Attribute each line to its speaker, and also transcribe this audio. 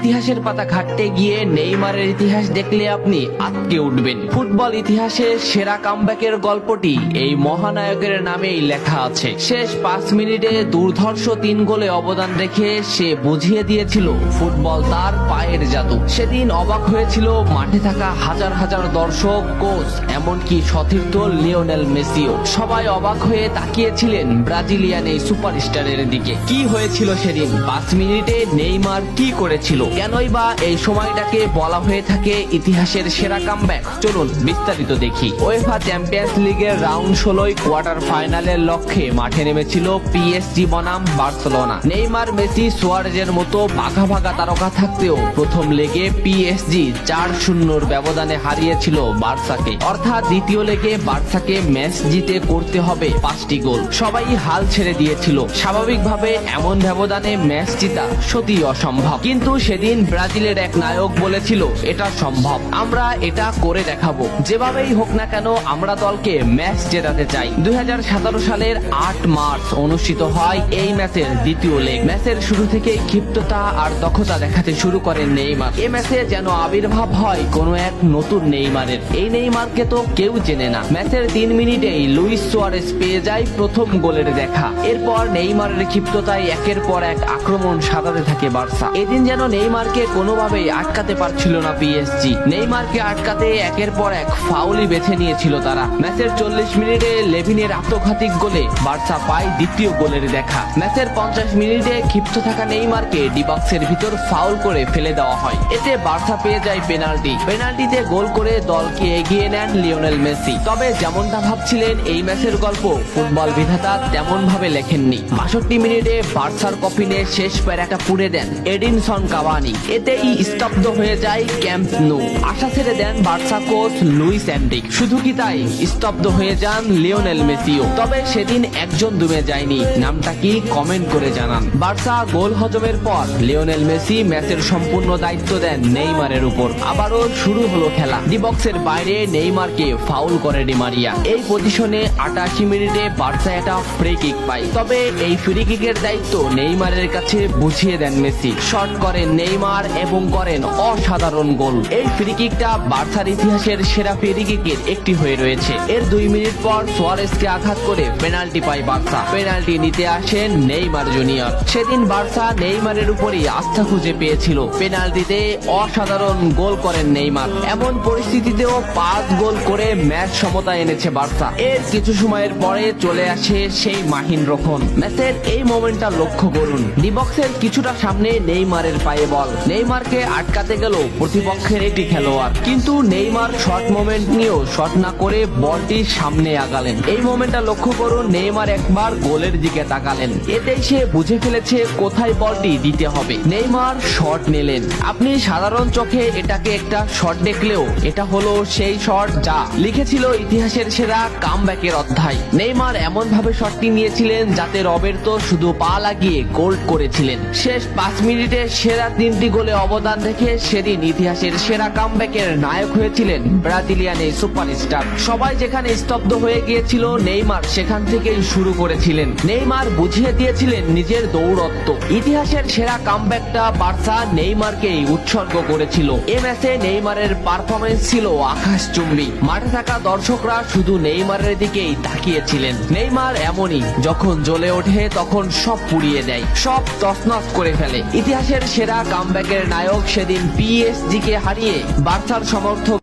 Speaker 1: ইতিহাসের পাতা ঘাটতে গিয়ে নেইমারের ইতিহাস দেখলে আপনি আটকে উঠবেন। ফুটবল ইতিহাসে সেরা কামব্যাকের গল্পটি এই মহানায়কের নামেই লেখা আছে। শেষ 5 মিনিটে দুর্ধর্ষ 3 গোলে অবদান রেখে সে বুঝিয়ে দিয়েছিল ফুটবল তার পায়ের জাদু। সেদিন অবাক হয়েছিল মাঠে থাকা হাজার হাজার দর্শক, কোচ, এমনকি সতীর্থ লিওনেল মেসিও। সবাই অবাক হয়ে তাকিয়েছিলেন ব্রাজিলিয়ান এই সুপারস্টারের দিকে। কি হয়েছিল সেদিন? 5 মিনিটে নেইমার কি করেছিল? কেনই বা এই সময়টাকে বলা হয়ে থাকে ইতিহাসের সেরা কামব্যাক? চলুন বিস্তারিত দেখি। উয়েফা চ্যাম্পিয়ন্স লিগের রাউন্ড 16 কোয়ার্টার ফাইনালের লক্ষ্যে মাঠে নেমেছিল পিএসজি বনাম বার্সেলোনা। নেইমার, মেসি, সুয়ারেজের মতো বাঘা বাঘা তারকা থাকতেও প্রথম লেগে পিএসজি 4-0 ব্যবধানে হারিয়েছিল বার্সাকে। অর্থাৎ দ্বিতীয় লেগে বার্সাকে ম্যাচ জিতে করতে হবে 5টি গোল। সবাই হাল ছেড়ে দিয়েছিল। স্বাভাবিকভাবে এমন ব্যবধানে ম্যাচ জিতা সত্যি অসম্ভব, কিন্তু সেদিন ব্রাজিলের এক নায়ক বলেছিল এটা সম্ভব, আমরা এটা করে দেখাবো। যেভাবেই হোক না কেন আমরা দলকে ম্যাচ জেতাতে চাই। 2017 সালের 8 মার্চ অনুষ্ঠিত হয় এই ম্যাচের দ্বিতীয় লেগ। ম্যাচের শুরু থেকে ক্ষিপ্ততা আর দক্ষতা দেখাতে শুরু করেন নেইমার। এই ম্যাচে যেন আবির্ভাব হয় কোনো এক নতুন নেইমারের। এই নেইমারকে তো কেউ চেনে না। ম্যাচের 3 মিনিটেই লুইস সুয়ারেজ পেয়ে যায় প্রথম গোলের দেখা। এরপর নেইমারের ক্ষিপ্ততায় একের পর এক আক্রমণ সাজাতে থাকে বার্সা। এদিন যেন নেইমারকে কোনোভাবেই আটকাতে পারছিল না পিএসজি। নেইমারকে আটকাতে একের পর এক ফাউলই বেছে নিয়েছিল তারা। ম্যাচের 40 মিনিটে লেভিনের আত্মঘাতিক গোলে বার্সা পায় দ্বিতীয় গোলের দেখা। ম্যাচের 50 মিনিটে ক্ষিপ্ত থাকা নেইমারকে ডি বক্সের ভিতর ফাউল করে ফেলে দেওয়া হয়। এতে বার্সা পেয়ে যায় পেনাল্টি। পেনাল্টিতে গোল করে দলকে এগিয়ে নেন লিওনেল মেসি। তবে যেমনটা ভাবছিলেন এই ম্যাচের গল্প ফুটবল বিধাতা তেমন ভাবে লেখেননি। 62 মিনিটে বার্সার কফিনে শেষ প্যারাটা পুড়ে দেন এডিনসন কাভানি। এতেই স্তব্ধ হয়ে যায় ক্যাম্প নু। আশা ছেড়ে দেন বার্সা কোচ লুইস এনরিক। শুধু কি তাই, স্তব্ধ হয়ে যান লিওনেল মেসিও। তবে সেদিন একজন দমে যায়নি। নামটা কি কমেন্ট করে জানান। বার্সা গোল হজমের পর লিওনেল মেসি ম্যাচের সম্পূর্ণ দায়িত্ব দেন নেইমারের উপর। আবারও শুরু হলো খেলা। ডি বক্সের বাইরে নেইমারকে ফাউল করে ডি মারিয়া। এই পজিশনে 88 মিনিটে বার্সা একটা ফ্রি কিক পায়। তবে এই ফ্রি কিকের দায়িত্ব নেইমারের কাছে বুঝিয়ে দেন মেসি। শট করেন নেইমার এবং করেন অসাধারণ গোল। এই ফ্রি কিকটা বার্সার ইতিহাসের সেরা ফ্রি কিকের একটি হয়ে রয়েছে। এর 2 মিনিট পর সুয়ারেজকে আঘাত করে পেনাল্টি পায় বার্সা। পেনাল্টি নিতে আসেন নেইমার জুনিয়র। সেদিন বার্সা নেইমারের উপরই আস্থা খুঁজে পেয়েছিল। পেনাল্টিতে অসাধারণ গোল করেন নেইমার। এমন পরিস্থিতিতেও 5 গোল করে ম্যাচ সমতা এনেছে বার্সা। এর কিছু সময়ের পরে চলে আসে সেই মাহিন রক্ষণ। ম্যাচের এই মোমেন্টটা লক্ষ্য করুন। ডি বক্সের কিছুটা সামনে নেইমারের পায়ে বল। নেইমারকে আটকাতে গেল প্রতিপক্ষের একটি খেলোয়াড়, কিন্তু নেইমার শর্ট মোমেন্ট নিয়েও শট না করে বলটি সামনে আগালেন। এই মোমেন্টটা লক্ষ্য করুন। নেইমার একবার গোলের দিকে তাকালেন। এতেই সে বুঝে ফেলেছে কোথায় বলটি দিতে হবে। নেইমার শট নিলেন। আপনি সাধারণ চোখে এটাকে একটা শট দেখলেও এটা হলো সেই শট যা লিখেছিল ইতিহাসের সেরা কামব্যাকের অধ্যায়। নেইমার এমন ভাবে শটটি নিয়েছিলেন যাতে রবের্তো শুধু পা লাগিয়ে গোল করেছিলেন। শেষ 5 মিনিটে সেরা 3টি গোলে অবদান রেখে সেদিন ইতিহাসের সেরা কামব্যাকের নায়ক হয়েছিলেন ব্রাজিলিয়ান এই সুপারস্টার। সবাই যেখানে স্তব্ধ হয়ে গিয়েছিল নেইমার সেখান থেকেই শুরু করেছিলেন। নেইমার বুঝিয়ে দিয়েছিলেন নিজের দৌড়ত্ব। ইতিহাসের সেরা কামব্যাকটা বার্সা নেইমারকেই উৎসর্গ করেছিল। এ ম্যাচে নেইমারের পারফরমেন্স ছিল আকাশচুম্বী। মাঠে থাকা দর্শকরা শুধু নেইমারের দিকেই তাকিয়েছিলেন। নেইমার এমনই, যখন জ্বলে ওঠে তখন সব পুড়িয়ে দেয়, সব তছনছ করে ফেলে। ইতিহাসের সেরা কামব্যাকের নায়ক সেদিন পিএসজি কে হারিয়ে বার্সার সমর্থক